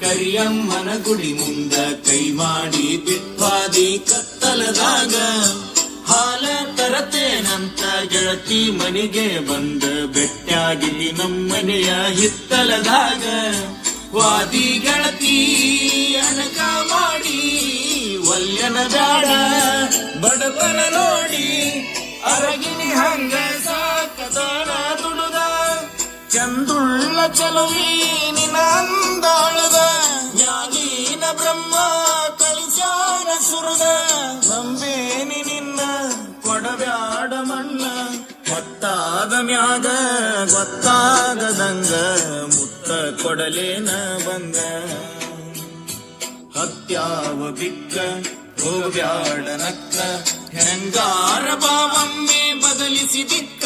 ಕರಿಯಮ್ಮನ ಗುಡಿ ಮುಂದ ಕೈ ಮಾಡಿ ಬಿಟ್ವಾದಿ ಕತ್ತಲದಾಗ ಹಾಲ ತರತೇನಂತ ಗೆಳತಿ ಮನೆಗೆ ಬಂದ ಬೆಟ್ಟಾಗಿ ನಮ್ಮನೆಯ ಹಿತ್ತಲದಾಗ ವಾದಿ ಗೆಳತಿ ಅನಕ ಮಾಡಿ ವಲ್ಯನ ಜಾಡ ಬಡತನ ನೋಡಿ ಅರಗಿನಿ ಹಂಗ ಸಾಕದಾನ ದುಡುದ ಚಂದುಳ್ಳ ಚಲುವಿನ ಅಂದಾಳದ ಜ್ಞಾನೀನ ಬ್ರಹ್ಮ ಕಳಿಸಾರ ಸುರದ ನಂಬೇನಿ ನಿನ್ನ ಕೊಡಬ್ಯಾಡ ಮಣ್ಣ ಗೊತ್ತಾದ ಮ್ಯಾಗ ಗೊತ್ತಾಗದಂಗ ಮುತ್ತ ಕೊಡಲೇನ ಬಂದ ಹತ್ಯಾವ ಬಿಕ್ಕ ಹೋಗ್ಬ್ಯಾಡ ನಕ್ಕ ಹೆಂಗಾರ ಬಾವಮ್ಮೆ ಬದಲಿಸಿ ದಿಕ್ಕ